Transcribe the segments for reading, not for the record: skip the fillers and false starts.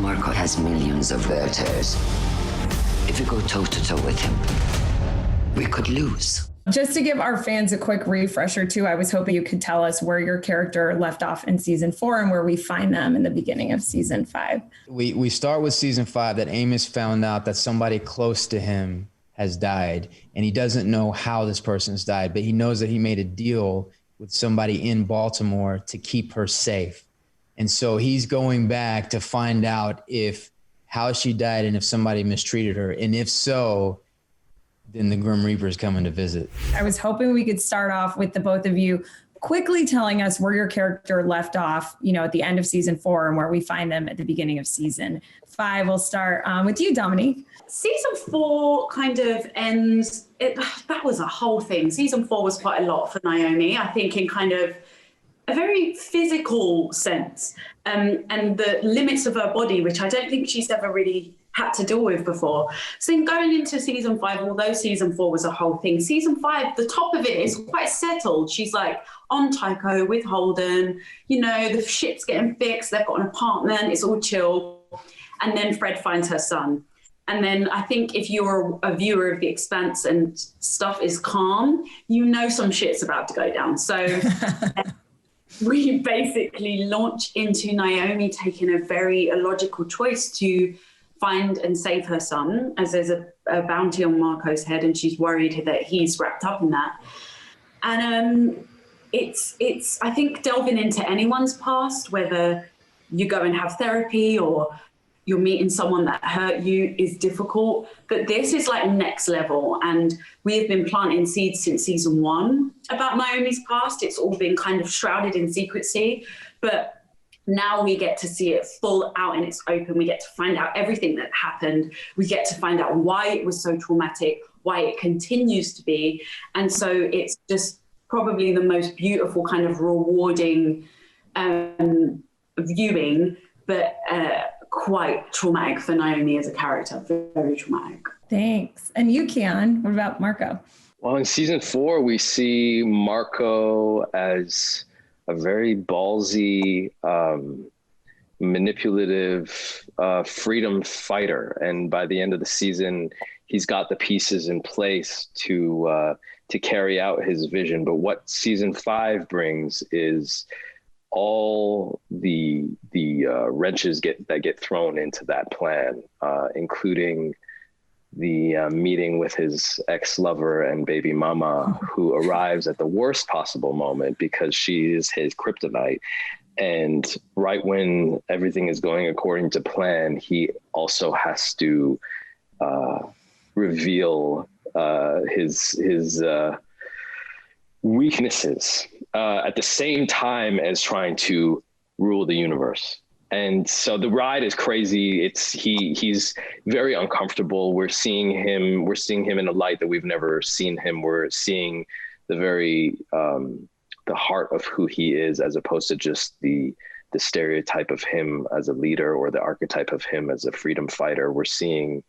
Marco has millions of voters. If we go toe-to-toe with him, we could lose. Just to give our fans a quick refresher too, I was hoping you could tell us where your character left off in season 4 and where we find them in the beginning of season 5. We start with season 5 that Amos found out that somebody close to him has died, and he doesn't know how this person's died, but he knows that he made a deal with somebody in Baltimore to keep her safe. And so he's going back to find out how she died and if somebody mistreated her. And if so, then the Grim Reaper's coming to visit. I was hoping we could start off with the both of you quickly telling us where your character left off, at the end of season 4 and where we find them at the beginning of season 5. We'll start with you, Dominique. Season 4 kind of ends, that was a whole thing. Season 4 was quite a lot for Naomi, I think, in kind of a very physical sense, and the limits of her body, which I don't think she's ever really had to deal with before. So going into season 5, although season 4 was a whole thing, season 5, the top of it is quite settled. She's like on Tycho with Holden, the ship's getting fixed, they've got an apartment, it's all chill. And then Fred finds her son. And then I think if you're a viewer of The Expanse and stuff is calm, some shit's about to go down. So we basically launch into Naomi taking a very illogical choice to find and save her son, as there's a bounty on Marco's head, and she's worried that he's wrapped up in that. And it's I think delving into anyone's past, whether you go and have therapy or you're meeting someone that hurt you, is difficult. But this is like next level. And we have been planting seeds since season 1 about Naomi's past. It's all been kind of shrouded in secrecy. But now we get to see it full out and it's open. We get to find out everything that happened. We get to find out why it was so traumatic, why it continues to be. And so it's just probably the most beautiful kind of rewarding viewing, but quite traumatic for Naomi as a character, very traumatic. Thanks. And you, Keon, what about Marco? Well, in season 4, we see Marco as a very ballsy, manipulative, freedom fighter. And by the end of the season, he's got the pieces in place to carry out his vision. But what season 5 brings is all the wrenches that get thrown into that plan, including the meeting with his ex-lover and baby mama, who arrives at the worst possible moment because she is his kryptonite. And right when everything is going according to plan, he also has to reveal his weaknesses at the same time as trying to rule the universe. And so the ride is crazy. He's very uncomfortable. We're seeing him in a light that we've never seen him. We're seeing the very the heart of who he is, as opposed to just the stereotype of him as a leader or the archetype of him as a freedom fighter. We're seeing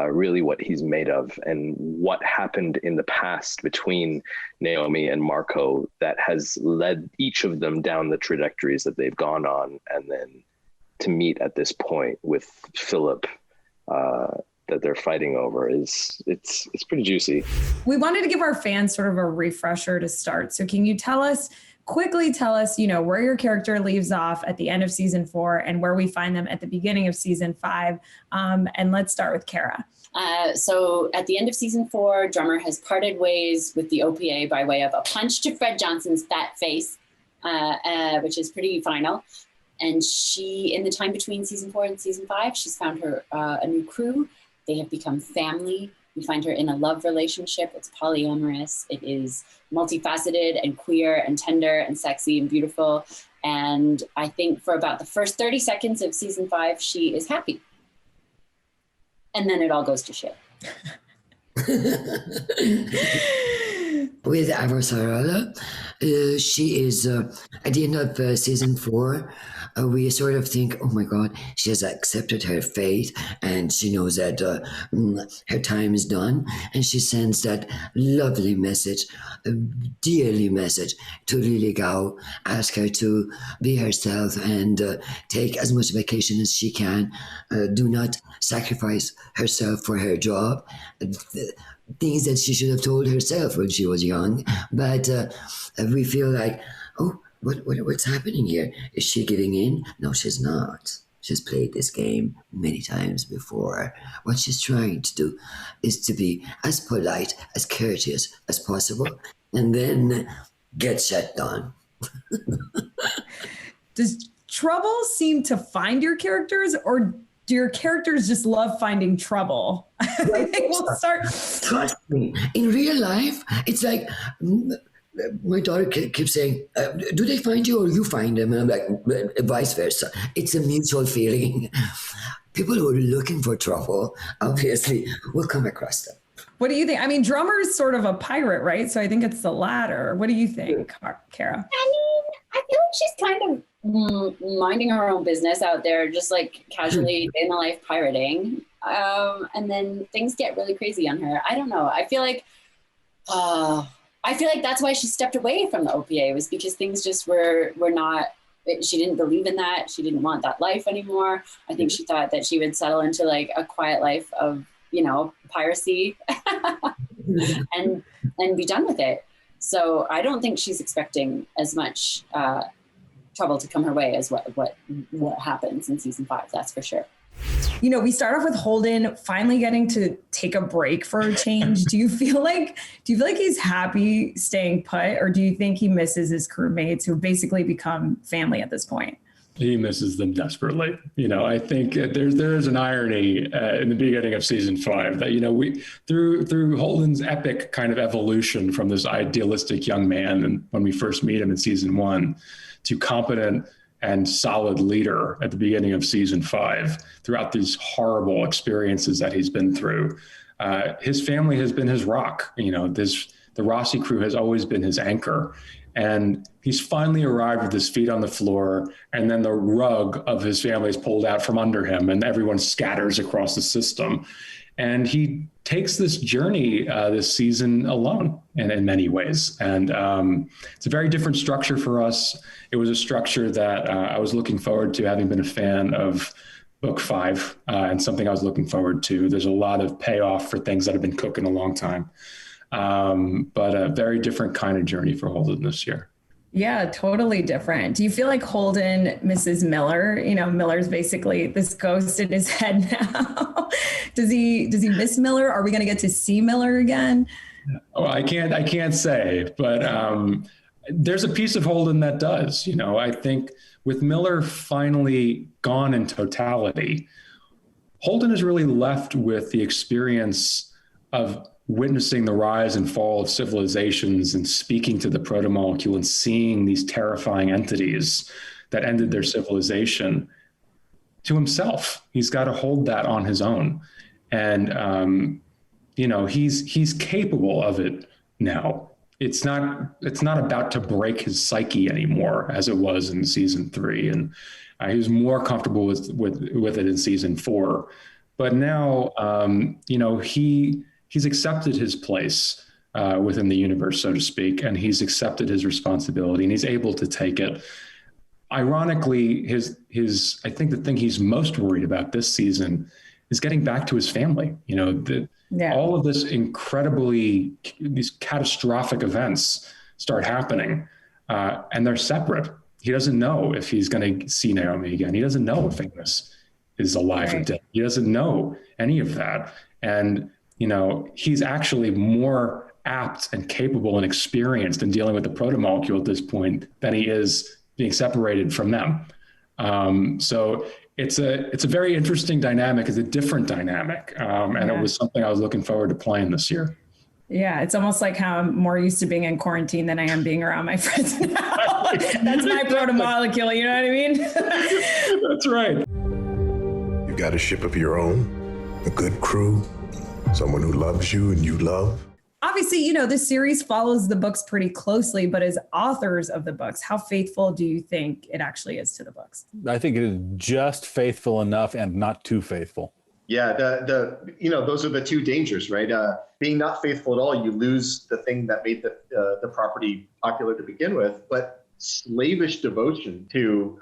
really what he's made of and what happened in the past between Naomi and Marco that has led each of them down the trajectories that they've gone on, and then to meet at this point with Philip that they're fighting over it's pretty juicy. We wanted to give our fans sort of a refresher to start. So can you quickly tell us, where your character leaves off at the end of season 4 and where we find them at the beginning of season 5. And let's start with Cara. So at the end of season 4, Drummer has parted ways with the OPA by way of a punch to Fred Johnson's fat face, which is pretty final. And she, in the time between season 4 and season 5, she's found her a new crew. They have become family. We find her in a love relationship. It's polyamorous. It is multifaceted and queer and tender and sexy and beautiful. And I think for about the first 30 seconds of season 5, she is happy. And then it all goes to shit. with Avasarala. She is, at the end of season 4, we sort of think, oh my God, she has accepted her fate and she knows that her time is done. And she sends that lovely message, dearly message to Lily Gao, ask her to be herself and take as much vacation as she can. Do not sacrifice herself for her job. Things that she should have told herself when she was young. But we feel like, oh, what's happening here? Is she giving in? No, she's not. She's played this game many times before. What she's trying to do is to be as polite, as courteous as possible, and then get shut down. Does trouble seem to find your characters, or do your characters just love finding trouble? I think we'll start. Trust me, in real life, it's like my daughter keeps saying, do they find you or you find them? And I'm like, vice versa. It's a mutual feeling. People who are looking for trouble, obviously, will come across them. What do you think? I mean, Drummer is sort of a pirate, right? So I think it's the latter. What do you think, Cara? I mean, I feel like she's kind of minding her own business out there, just like casually in the life pirating. And then things get really crazy on her. I don't know. I feel like that's why she stepped away from the OPA, was because things just were not, she didn't believe in that. She didn't want that life anymore. I think she thought that she would settle into like a quiet life of, piracy and be done with it. So I don't think she's expecting as much trouble to come her way as what happens in season 5. That's for sure. We start off with Holden finally getting to take a break for a change. Do you feel like he's happy staying put, or do you think he misses his crewmates who basically become family at this point? He misses them desperately. I think there's an irony in the beginning of season 5 that, we through Holden's epic kind of evolution from this idealistic young man, and when we first meet him in season 1, to competent and solid leader at the beginning of season 5, throughout these horrible experiences that he's been through. His family has been his rock. The Rossi crew has always been his anchor. And he's finally arrived with his feet on the floor, and then the rug of his family is pulled out from under him, and everyone scatters across the system. And he takes this journey this season alone in many ways. And it's a very different structure for us. It was a structure that I was looking forward to, having been a fan of book 5, and something I was looking forward to. There's a lot of payoff for things that have been cooking a long time. But a very different kind of journey for Holden this year. Yeah, totally different. Do you feel like Holden misses Miller? Miller's basically this ghost in his head now. Does he miss Miller? Are we going to get to see Miller again? Oh, I can't say, but there's a piece of Holden that does. I think with Miller finally gone in totality, Holden is really left with the experience of witnessing the rise and fall of civilizations and speaking to the proto-molecule and seeing these terrifying entities that ended their civilization to himself. He's got to hold that on his own. And, he's capable of it now. It's not about to break his psyche anymore as it was in season 3. And he was more comfortable with it in season 4. But now, he's accepted his place within the universe, so to speak, and he's accepted his responsibility, and he's able to take it. Ironically, I think the thing he's most worried about this season is getting back to his family. All of these catastrophic events start happening, and they're separate. He doesn't know if he's going to see Naomi again. He doesn't know if Amos is alive or dead. He doesn't know any of that. And he's actually more apt and capable and experienced in dealing with the proto-molecule at this point than he is being separated from them. So it's a very interesting dynamic. It's a different dynamic. And it was something I was looking forward to playing this year. Yeah, it's almost like how I'm more used to being in quarantine than I am being around my friends now. That's my proto-molecule, you know what I mean? That's right. You got a ship of your own, a good crew, someone who loves you and you love. obviously, this series follows the books pretty closely, but as authors of the books, how faithful do you think it actually is to the books? I think it is just faithful enough and not too faithful. Yeah, those are the two dangers, right? Being not faithful at all, you lose the thing that made the property popular to begin with. But slavish devotion to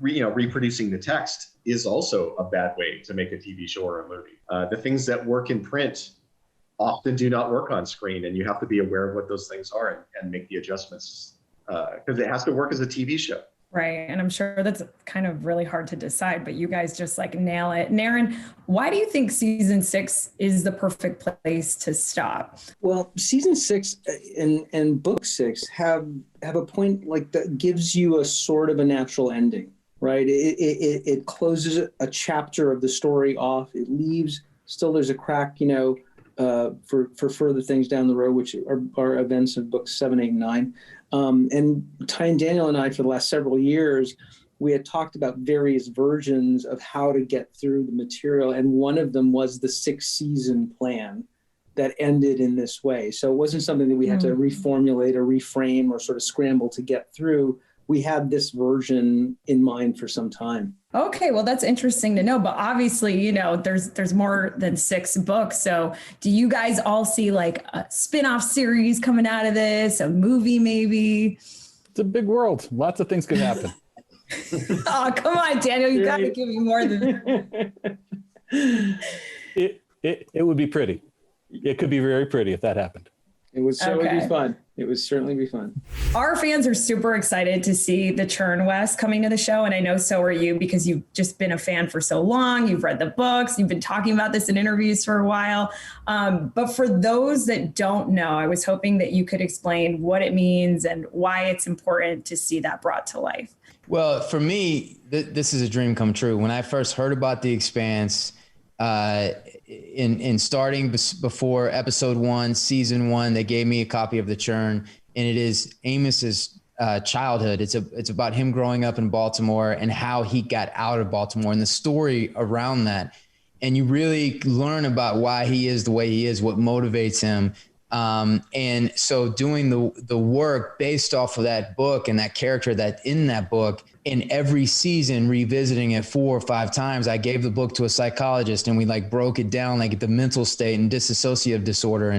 reproducing the text is also a bad way to make a TV show or a movie. The things that work in print often do not work on screen, and you have to be aware of what those things are and make the adjustments because it has to work as a TV show. Right. And I'm sure that's kind of really hard to decide, but you guys just nail it. Naren, why do you think season 6 is the perfect place to stop? Well, season 6 and book 6 have a point that gives you a sort of a natural ending, right? It closes a chapter of the story off. It leaves, still there's a crack, for further things down the road, which are events of books 7, 8, and 9. And Ty and Daniel and I, for the last several years, we had talked about various versions of how to get through the material. And one of them was the 6-season plan that ended in this way. So it wasn't something that we had to reformulate or reframe or sort of scramble to get through. We had this version in mind for some time. Okay, well, that's interesting to know. But obviously, there's more than 6 books. So do you guys all see a spin-off series coming out of this, a movie maybe? It's a big world. Lots of things could happen. Oh, come on, Daniel. You got to give me more than It would be pretty. It could be very pretty if that happened. It would certainly be fun. It would certainly be fun. Our fans are super excited to see the churn, Wes, coming to the show. And I know so are you, because you've just been a fan for so long. You've read the books. You've been talking about this in interviews for a while. But for those that don't know, I was hoping that you could explain what it means and why it's important to see that brought to life. Well, for me, this is a dream come true. When I first heard about The Expanse, in starting before episode 1, season 1, they gave me a copy of the churn, and it is Amos's childhood. It's about him growing up in Baltimore and how he got out of Baltimore and the story around that. And you really learn about why he is the way he is, what motivates him. And so doing the work based off of that book and that character that in that book, in every season, revisiting it 4 or 5 times, I gave the book to a psychologist and we broke it down, the mental state and dissociative disorder.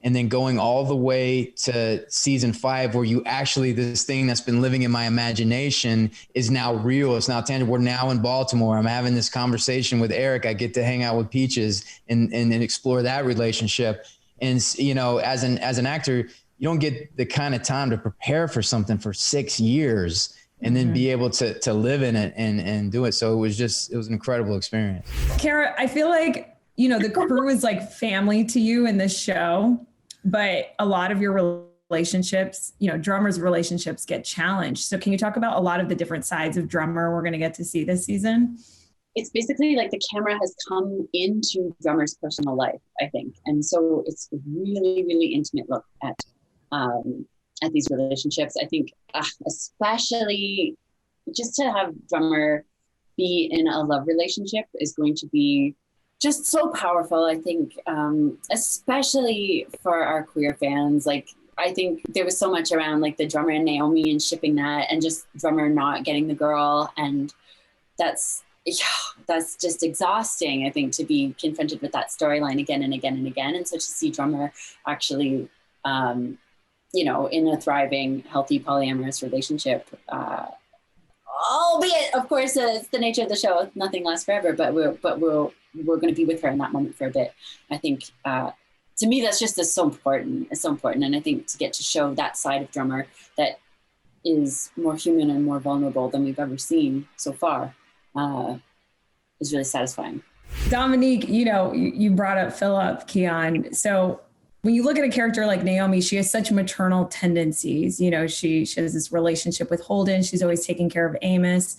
And then going all the way to season 5, where you actually, this thing that's been living in my imagination is now real. It's now tangible. We're now in Baltimore. I'm having this conversation with Eric. I get to hang out with Peaches and explore that relationship. And, as an actor, you don't get the kind of time to prepare for something for 6 years and then be able to live in it and do it. So it was an incredible experience. Cara, I feel like, the crew is like family to you in this show, but a lot of your relationships, drummers' relationships get challenged. So can you talk about a lot of the different sides of Drummer we're going to get to see this season? It's basically the camera has come into Drummer's personal life, I think. And so it's a really, really intimate look at these relationships. I think especially just to have Drummer be in a love relationship is going to be just so powerful, I think, especially for our queer fans. I think there was so much around the Drummer and Naomi and shipping that, and just Drummer not getting the girl. And that's just exhausting, I think, to be confronted with that storyline again and again and again. And so to see Drummer actually, in a thriving, healthy, polyamorous relationship, albeit, of course, it's the nature of the show, nothing lasts forever, but we're going to be with her in that moment for a bit. I think, to me, that's just so important. It's so important. And I think to get to show that side of Drummer that is more human and more vulnerable than we've ever seen so far is really satisfying. Dominique, you brought up Philip, Keon. So when you look at a character like Naomi, she has such maternal tendencies. She has this relationship with Holden. She's always taking care of Amos.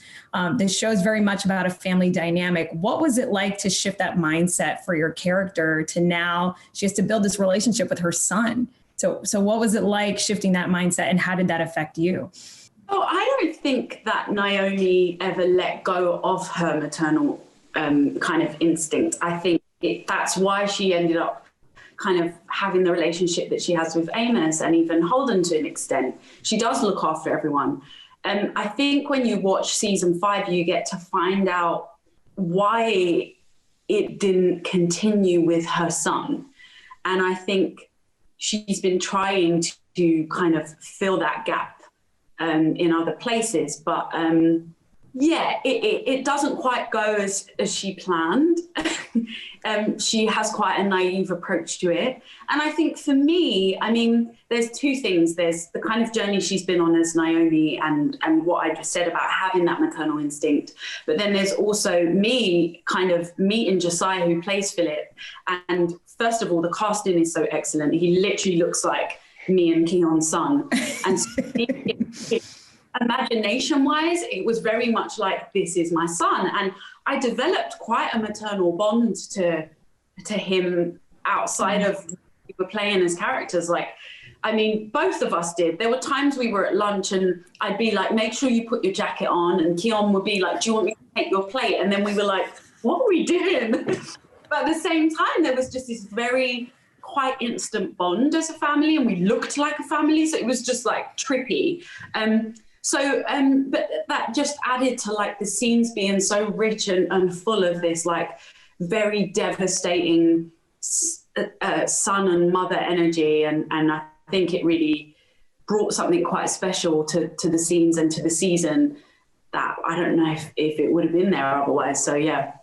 This show is very much about a family dynamic. What was it like to shift that mindset for your character to now she has to build this relationship with her son? So what was it like shifting that mindset, and how did that affect you? Oh, I don't think that Naomi ever let go of her maternal kind of instinct. I think that's why she ended up kind of having the relationship that she has with Amos and even Holden to an extent. She does look after everyone. And I think when you watch season 5, you get to find out why it didn't continue with her son. And I think she's been trying to kind of fill that gap in other places. But yeah, it doesn't quite go as she planned. She has quite a naive approach to it. And I think for me, I mean, there's two things. There's the kind of journey she's been on as Naomi and what I just said about having that maternal instinct. But then there's also me kind of meeting Josiah, who plays Philip. And first of all, the casting is so excellent. He literally looks like me and Keon's son. And so imagination-wise, it was very much like, this is my son. And I developed quite a maternal bond to him outside of we were playing as characters. Like, I mean, both of us did. There were times we were at lunch and I'd be like, make sure you put your jacket on. And Keon would be like, do you want me to take your plate? And then we were like, what are we doing? But at the same time, there was just this very quite instant bond as a family, and we looked like a family. So it was just like trippy. But that just added to like the scenes being so rich and full of this like very devastating son and mother energy. And I think it really brought something quite special to the scenes and to the season that I don't know if it would have been there otherwise. So, yeah.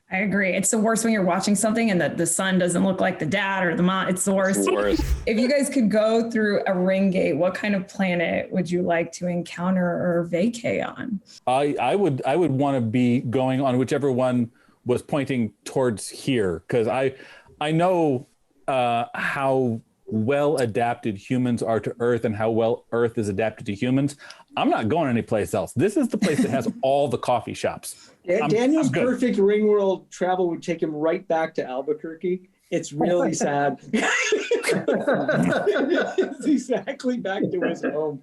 I agree. It's the worst when you're watching something and the son doesn't look like the dad or the mom. It's the worst. It's the worst. If you guys could go through a ring gate, what kind of planet would you like to encounter or vacay on? I would want to be going on whichever one was pointing towards here, because I know how well adapted humans are to Earth and how well Earth is adapted to humans. I'm not going anyplace else. This is the place that has all the coffee shops. Daniel's perfect ring world travel would take him right back to Albuquerque. It's really sad. It's exactly back to his home.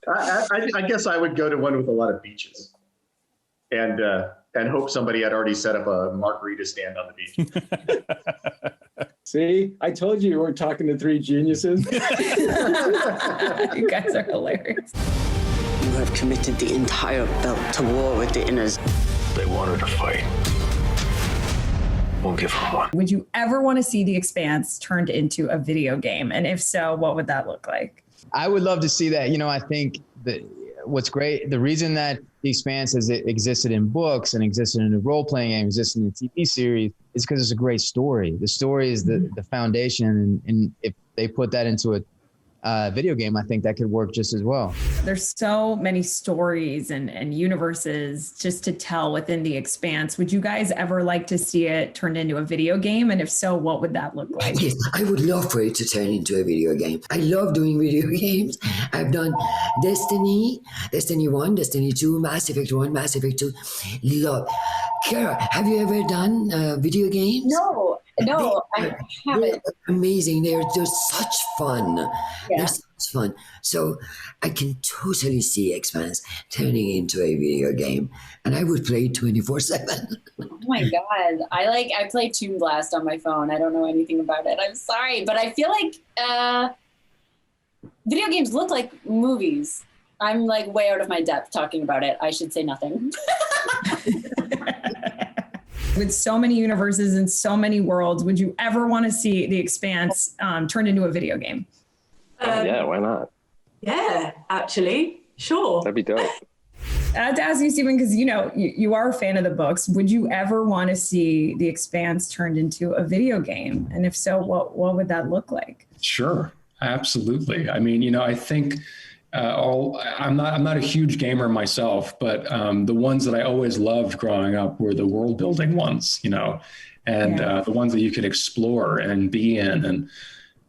I guess I would go to one with a lot of beaches, and hope somebody had already set up a margarita stand on the beach. See, I told you we're talking to three geniuses. You guys are hilarious. You have committed the entire belt to war with the inners. They wanted a fight. We'll give them one. Would you ever want to see The Expanse turned into a video game? And if so, what would that look like? I would love to see that. You know, I think that what's great, the reason that The Expanse has existed in books and existed in a role-playing game, existed in a TV series, is because it's a great story. The story is the foundation. And if they put that into a video game, I think that could work just as well. There's so many stories and universes just to tell within The Expanse. Would you guys ever like to see it turned into a video game? And if so, what would that look like? Yes, I would love for it to turn into a video game. I love doing video games. I've done Destiny 1, Destiny 2, Mass Effect 1, Mass Effect 2. Love. Cara, have you ever done video games? No, I haven't. They're amazing. They're just such fun. Yeah. They're such fun. So I can totally see Expanse turning into a video game, and I would play it 24/7. Oh my God. I play Toon Blast on my phone. I don't know anything about it. I'm sorry, but I feel like video games look like movies. I'm like way out of my depth talking about it. I should say nothing. With so many universes and so many worlds, would you ever want to see The Expanse turned into a video game? Yeah, why not? Yeah, actually, sure. That'd be dope. I have to ask you, Stephen, because you are a fan of the books. Would you ever want to see The Expanse turned into a video game? And if so, what would that look like? Sure, absolutely. I mean, I think I'm not a huge gamer myself, but the ones that I always loved growing up were the world building ones, and the ones that you can explore and be in. And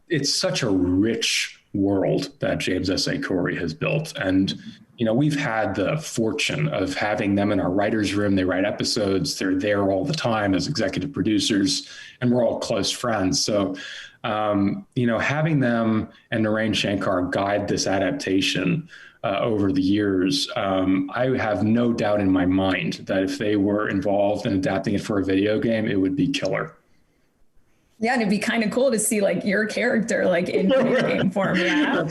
it's such a rich world that James S.A. Corey has built. And, we've had the fortune of having them in our writer's room. They write episodes. They're there all the time as executive producers, and we're all close friends. So, having them and Naren Shankar guide this adaptation over the years, I have no doubt in my mind that if they were involved in adapting it for a video game, it would be killer. Yeah, and it'd be kind of cool to see like your character like in video game form. Yeah,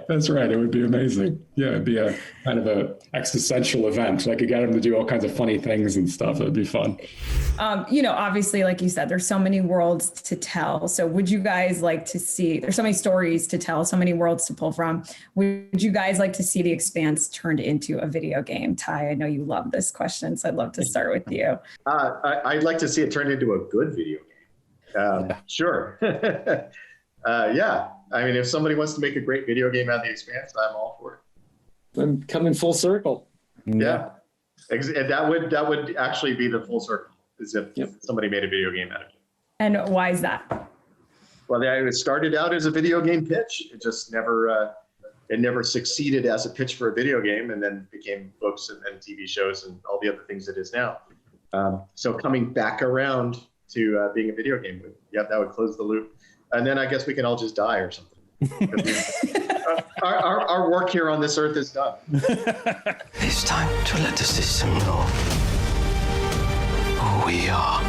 That's right. It would be amazing. Yeah, it'd be a kind of a existential event. Like you get him to do all kinds of funny things and stuff. It'd be fun. Obviously, like you said, there's so many worlds to tell. So would you guys like to see, there's so many stories to tell, so many worlds to pull from. Would you guys like to see The Expanse turned into a video game? Ty, I know you love this question, so I'd love to start with you. I'd like to see it turned into a good video game. Sure. Yeah. I mean, if somebody wants to make a great video game out of The Expanse, I'm all for it. I'm coming full circle. Yeah. And that would actually be the full circle, is if somebody made a video game out of it. And why is that? Well, it started out as a video game pitch. It just never succeeded as a pitch for a video game, and then became books and TV shows and all the other things it is now. So coming back around to being a video game, that would close the loop. And then I guess we can all just die or something. Our work here on this earth is done. It's time to let the system know who we are.